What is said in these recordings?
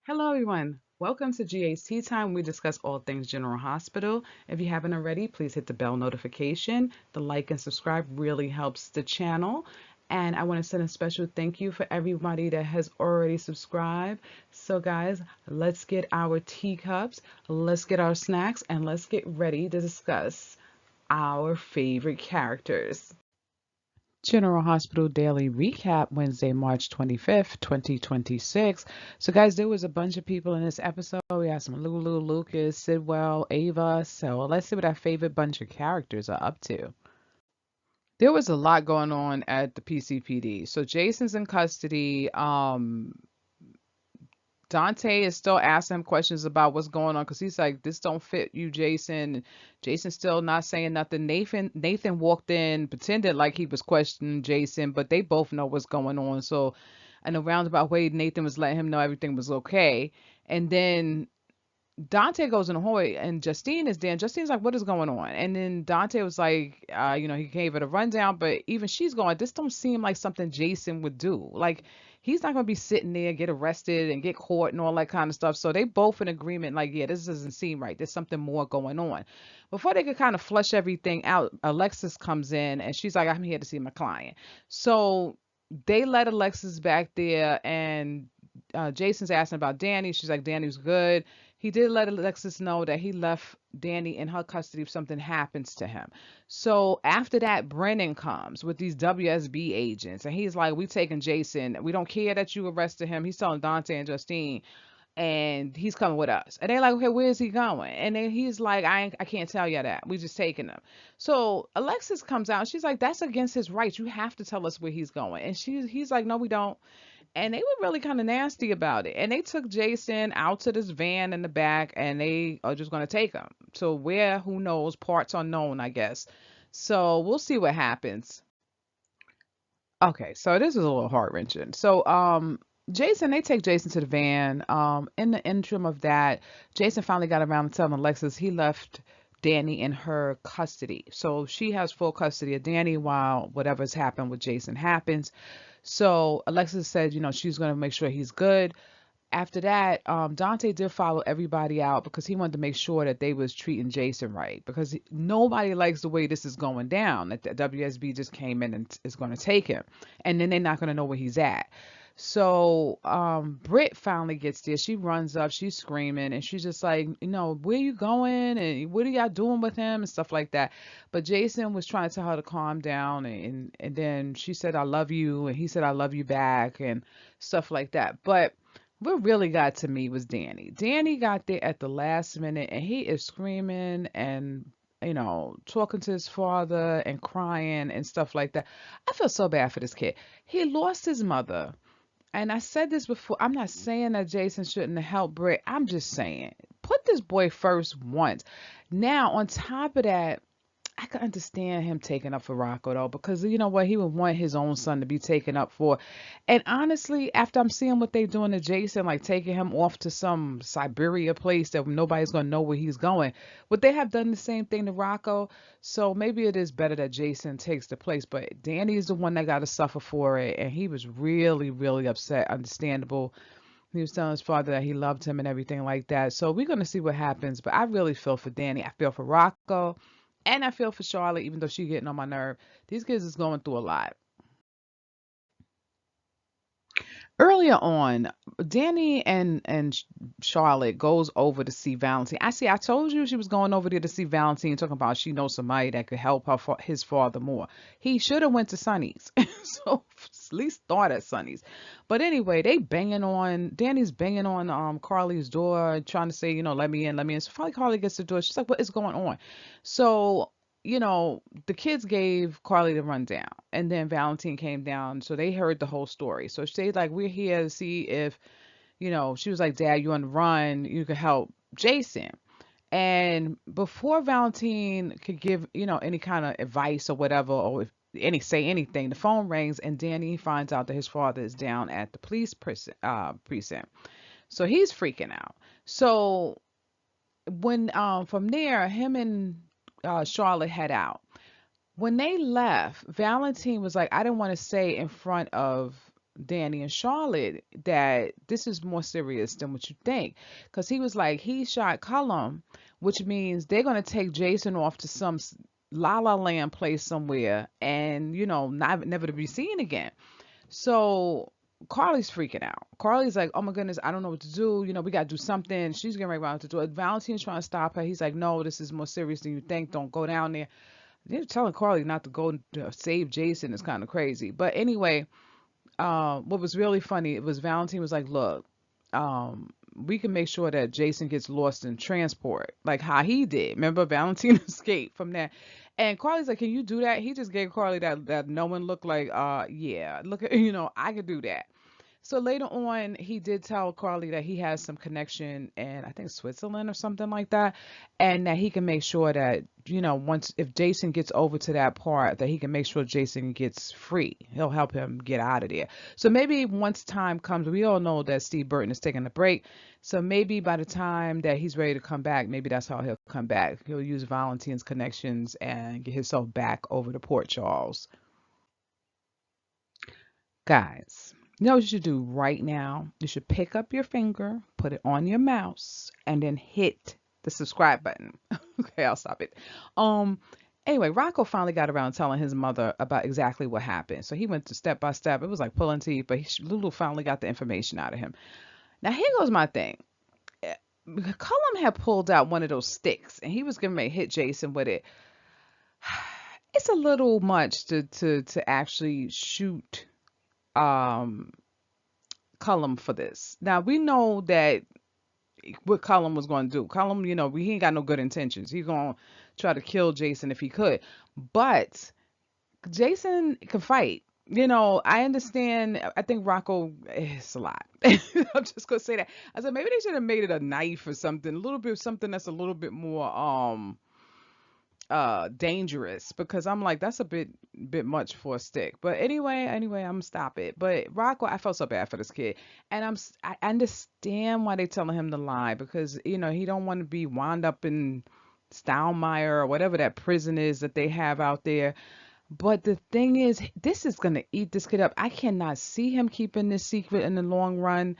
Hello, everyone. Welcome to GA's Tea Time. We discuss all things General Hospital. If you haven't already, please hit the bell notification. The like and subscribe really helps the channel. And I want to send a special thank you for everybody that has already subscribed. So, guys, let's get our teacups, let's get our snacks, and let's get ready to discuss our favorite characters. General Hospital Daily Recap, Wednesday, March 25th, 2026. So, guys, there was a bunch of people in this episode. We had some Lulu, Lucas, Sidwell, Ava. So, let's see what our favorite bunch of characters are up to. There was a lot going on at the PCPD. So, Jason's in custody. Dante is still asking him questions about what's going on because he's like, "This don't fit you, Jason." Jason's still not saying nothing. Nathan walked in, pretended like he was questioning Jason, but they both know what's going on. So, in a roundabout way, Nathan was letting him know everything was okay. And then Dante goes in the hallway and Justine is there. And Justine's like, "What is going on?" And then Dante was like, he gave it a rundown, but even she's going, "This don't seem like something Jason would do. Like, he's not going to be sitting there, get arrested and get caught and all that kind of stuff." So they both in agreement, like, yeah, this doesn't seem right. There's something more going on. Before they could kind of flush everything out, Alexis comes in and she's like, "I'm here to see my client." So they let Alexis back there and Jason's asking about Danny. She's like, "Danny's good." He did let Alexis know that he left Danny in her custody if something happens to him. So after that, Brennan comes with these WSB agents, and he's like, "We taking Jason. We don't care that you arrested him." He's telling Dante and Justine, and he's coming with us. And they're like, "Okay, where is he going?" And then he's like, I can't tell you that. We just taking him." So Alexis comes out. And she's like, "That's against his rights. You have to tell us where he's going." And he's like, "No, we don't." And they were really kind of nasty about it. And they took Jason out to this van in the back, and they are just going to take him to where, who knows, parts unknown, I guess. So we'll see what happens. Okay, so this is a little heart wrenching. So, they take Jason to the van. In the interim of that, Jason finally got around to telling Alexis he left Danny in her custody. So she has full custody of Danny while whatever's happened with Jason happens. So Alexis said, she's going to make sure he's good. After that, Dante did follow everybody out because he wanted to make sure that they was treating Jason right because nobody likes the way this is going down. That the WSB just came in and is going to take him, and then they're not going to know where he's at. So Britt finally gets there. She runs up, she's screaming, and she's just like, "Where you going? And what are y'all doing with him and stuff like that?" But Jason was trying to tell her to calm down, and then she said, "I love you," and he said, "I love you back," and stuff like that. But what really got to me was Danny. Danny got there at the last minute and he is screaming and talking to his father and crying and stuff like that. I feel so bad for this kid. He lost his mother. And I said this before. I'm not saying that Jason shouldn't have helped Britt. I'm just saying, put this boy first once. Now, on top of that, I can understand him taking up for Rocco though, because you know what, he would want his own son to be taken up for. And honestly, after I'm seeing what they're doing to Jason, like taking him off to some Siberia place that nobody's gonna know where he's going, would they have done the same thing to Rocco? So maybe it is better that Jason takes the place. But Danny is the one that got to suffer for it, and he was really, really upset. Understandable. He was telling his father that he loved him and everything like that. So we're gonna see what happens. But I really feel for Danny. I feel for Rocco. And I feel for Charlotte, even though she's getting on my nerve. These kids is going through a lot. Earlier on, Danny and Charlotte goes over to see Valentine. I told you she was going over there to see Valentine, talking about she knows somebody that could help his father more. He should have went to Sonny's, so at least start at Sonny's. But anyway, they banging on. Danny's banging on Carly's door, trying to say, let me in, let me in. So finally, Carly gets the door. She's like, "What is going on?" So the kids gave Carly the rundown, and then Valentine came down, so they heard the whole story. So she like, "We're here to see if, she was like, 'Dad, you on the run? You could help Jason.'" And before Valentine could give, any kind of advice or whatever, or if say anything, the phone rings, and Danny finds out that his father is down at the police precinct. So he's freaking out. So when from there, him and Charlotte head out. When they left, Valentine was like, "I didn't want to say in front of Danny and Charlotte that this is more serious than what you think. Because he was like, he shot Cullum, which means they're going to take Jason off to some La La Land place somewhere and, not never to be seen again. So Carly's freaking out. Carly's like, oh my goodness, I don't know what to do. We got to do something. She's getting ready to do it. Valentine's trying to stop her. He's like, no, this is more serious than you think. Don't go down there. They're telling Carly not to go to save Jason is kind of crazy. But anyway, what was really funny, it was Valentine was like, look, we can make sure that Jason gets lost in transport, like how he did. Remember, Valentine escaped from that. And Carly's like, can you do that? He just gave Carly that no one looked like, yeah, look at, I could do that. So later on, he did tell Carly that he has some connection in, I think, Switzerland or something like that, and that he can make sure that, once if Jason gets over to that part, that he can make sure Jason gets free. He'll help him get out of there. So maybe once time comes, we all know that Steve Burton is taking a break. So maybe by the time that he's ready to come back, maybe that's how he'll come back. He'll use Valentine's connections and get himself back over to Port Charles. Guys, you know what you should do right now? You should pick up your finger, put it on your mouse, and then hit the subscribe button. Okay, I'll stop it. Um, anyway, Rocco finally got around telling his mother about exactly what happened. So he went to step by step. It was like pulling teeth, but Lulu finally got the information out of him. Now here goes my thing. Eh, Cullum had pulled out one of those sticks, and he was going to hit Jason with it. It's a little much to actually shoot um Cullum for this. Now we know that what Cullum was going to do. Cullum, he ain't got no good intentions. He's going to try to kill Jason if he could. But Jason can fight. I understand. I think Rocco is a lot. I'm just gonna say that. I said maybe they should have made it a knife or something, a little bit something that's a little bit more dangerous, because I'm like that's a bit much for a stick. But anyway, I'm gonna stop it. But Rocco, I felt so bad for this kid, and I understand why they telling him to lie, because he don't want to be wound up in Stoudemire or whatever that prison is that they have out there. But the thing is, this is gonna eat this kid up. I cannot see him keeping this secret in the long run.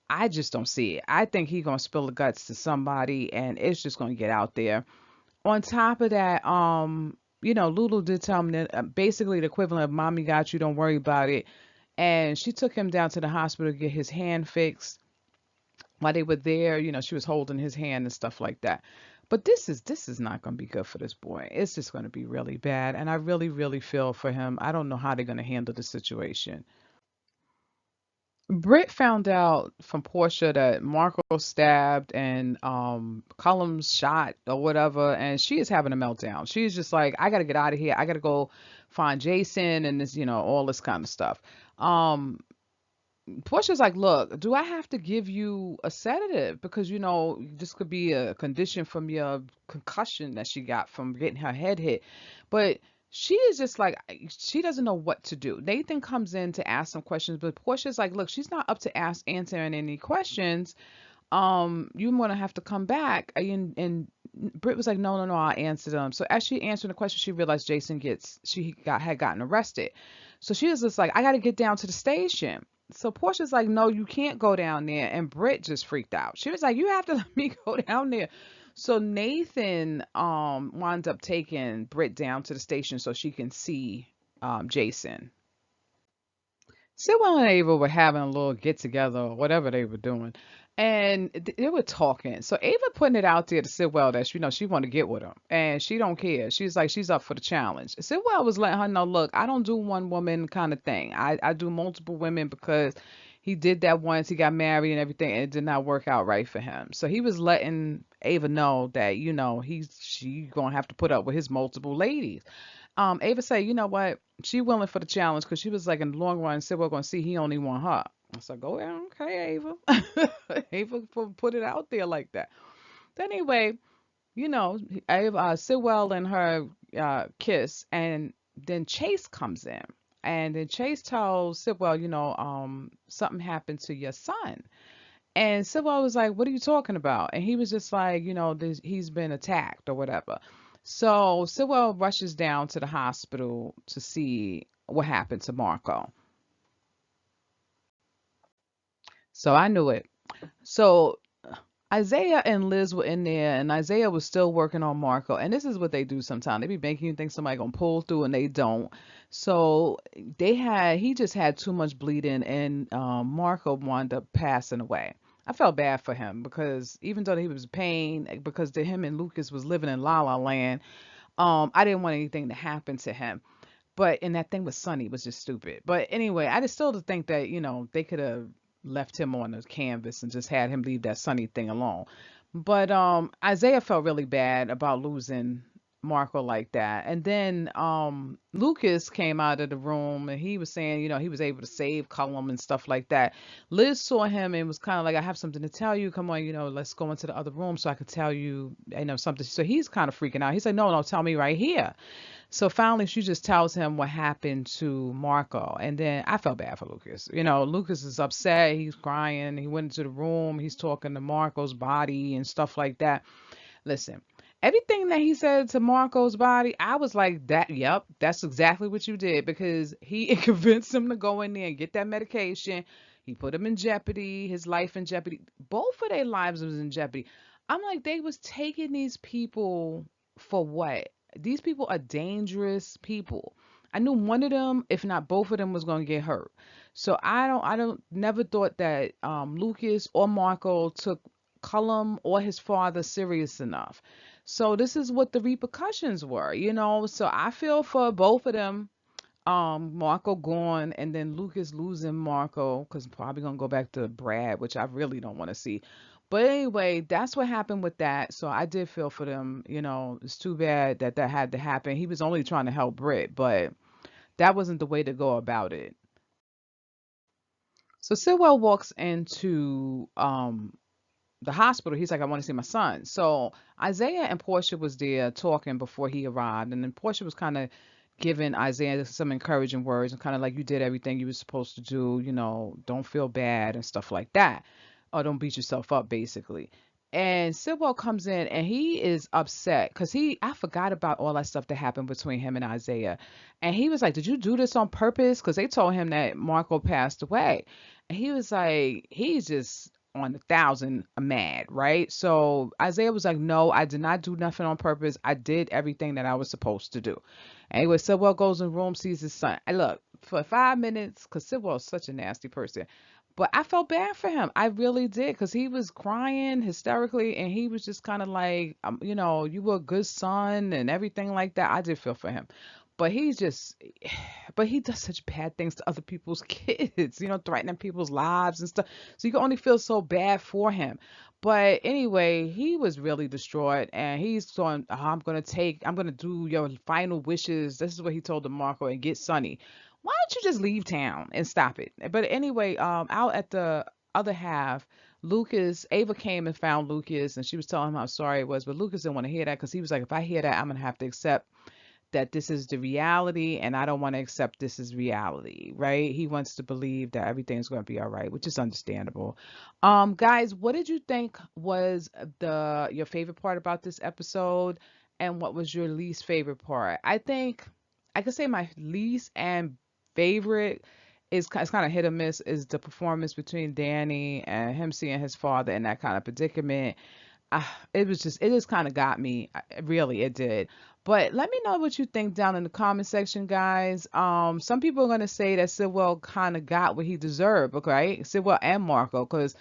I just don't see it. I think he's gonna spill the guts to somebody, and it's just gonna get out there. On top of that, Lulu did tell me that basically the equivalent of "Mommy got you, don't worry about it," and she took him down to the hospital to get his hand fixed. While they were there, she was holding his hand and stuff like that. But this is not going to be good for this boy. It's just going to be really bad, and I really really feel for him. I don't know how they're going to handle the situation. Britt found out from Portia that Marco stabbed and Cullum's shot or whatever, and she is having a meltdown. She's just like, I gotta get out of here. I gotta go find Jason and this, all this kind of stuff. Um, Portia's like, look, do I have to give you a sedative? Because, this could be a condition from your concussion that she got from getting her head hit. But she is just like, she doesn't know what to do. Nathan comes in to ask some questions, but Portia's like, look, she's not up to answering any questions. You want to have to come back. And Britt was like, no, no, no, I'll answer them. So as she answered the question, she realized had gotten arrested. So she was just like, I got to get down to the station. So Portia's like, no, you can't go down there. And Britt just freaked out. She was like, you have to let me go down there. So Nathan winds up taking Britt down to the station so she can see Jason. Sitwell and Ava were having a little get together or whatever they were doing, and they were talking. So Ava putting it out there to Sitwell that she want to get with him, and she don't care. She's like she's up for the challenge. Sitwell was letting her know, look, I don't do one woman kind of thing. I do multiple women because he did that once. He got married and everything, and it did not work out right for him. So he was letting Ava know that she gonna have to put up with his multiple ladies. Ava said, you know what? She willing for the challenge because she was like, in the long run, said we're gonna see he only want her. I said, go ahead, okay, Ava. Ava put it out there like that. Then anyway, Ava, Sitwell and her kiss, and then Chase comes in, and then Chase tells Sitwell, something happened to your son. And Sitwell was like, what are you talking about? And he was just like, he's been attacked or whatever. So Sitwell rushes down to the hospital to see what happened to Marco. So I knew it. So Isaiah and Liz were in there, and Isaiah was still working on Marco. And this is what they do sometimes. They be making you think somebody gonna pull through, and they don't. So he just had too much bleeding, and Marco wound up passing away. I felt bad for him because even though he was in pain, because him and Lucas was living in La La Land, I didn't want anything to happen to him. And that thing with Sonny was just stupid. But anyway, I just still think that, they could have left him on the canvas and just had him leave that Sonny thing alone. But Isaiah felt really bad about losing Marco like that. And then Lucas came out of the room and he was saying, he was able to save Cullum and stuff like that. Liz saw him and was kind of like, I have something to tell you. Come on, let's go into the other room so I could tell you, something. So he's kind of freaking out. He's like, no, no, tell me right here. So finally, she just tells him what happened to Marco. And then I felt bad for Lucas. Lucas is upset. He's crying. He went into the room. He's talking to Marco's body and stuff like that. Listen, everything that he said to Marco's body, I was like, yep, that's exactly what you did because he convinced him to go in there and get that medication. He put him in jeopardy, his life in jeopardy. Both of their lives was in jeopardy. I'm like, they was taking these people for what? These people are dangerous people. I knew one of them, if not both of them, was going to get hurt. So never thought that Lucas or Marco took Cullum or his father serious enough. So this is what the repercussions were. So I feel for both of them. Marco gone and then Lucas losing Marco because probably gonna go back to Brad, which I really don't want to see. But anyway, that's what happened with that. So I did feel for them. It's too bad that that had to happen. He was only trying to help Britt, but that wasn't the way to go about it. So Sitwell walks into the hospital. He's like, I want to see my son. So Isaiah and Portia was there talking before he arrived, and then Portia was kind of giving Isaiah some encouraging words and kind of like, you did everything you were supposed to do, don't feel bad and stuff like that, or don't beat yourself up, basically. And Sidwell comes in and he is upset because I forgot about all that stuff that happened between him and Isaiah. And he was like, did you do this on purpose? Because they told him that Marco passed away. And he was like, he's just on 1,000 mad, right? So Isaiah was like, no, I did not do nothing on purpose. I did everything that I was supposed to do. Anyway, Sidwell goes in the room, sees his son. And look, for 5 minutes, because Sidwell is such a nasty person, but I felt bad for him. I really did, because he was crying hysterically, and he was just kind of like, you were a good son and everything like that. I did feel for him. But but he does such bad things to other people's kids, threatening people's lives and stuff. So you can only feel so bad for him. But anyway, he was really distraught and he's going, oh, I'm going to do your final wishes. This is what he told DeMarco and get Sonny. Why don't you just leave town and stop it? But anyway, out at the other half, Ava came and found Lucas and she was telling him how sorry it was. But Lucas didn't want to hear that because he was like, if I hear that, I'm going to have to accept that this is the reality and I don't want to accept this as reality, right? He wants to believe that everything's going to be all right, which is understandable. Guys, what did you think was your favorite part about this episode and what was your least favorite part? I think I could say my least and favorite is it's kind of hit or miss is the performance between Danny and him seeing his father in that kind of predicament. It just kind of got me. Really, it did. But let me know what you think down in the comment section, guys. Some people are going to say that Sidwell kind of got what he deserved, okay? Sidwell and Marco, because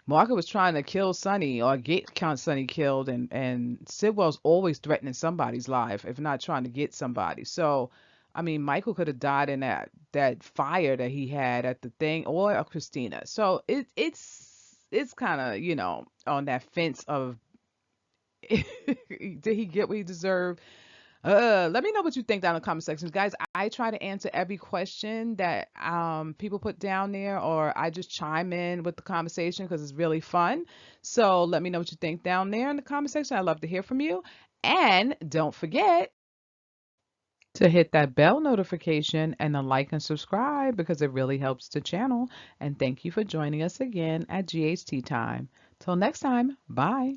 Marco was trying to kill Sonny or get Count Sonny killed, and Sidwell's always threatening somebody's life, if not trying to get somebody. So, I mean, Michael could have died in that fire that he had at the thing, or Christina. So it's kind of, on that fence of did he get what he deserved? Let me know what you think down in the comment section, guys. I try to answer every question that people put down there, or I just chime in with the conversation because it's really fun. So let me know what you think down there in the comment section. I'd love to hear from you. And don't forget to hit that bell notification and a like and subscribe because it really helps the channel. And thank you for joining us again at GHT Time. Till next time, bye.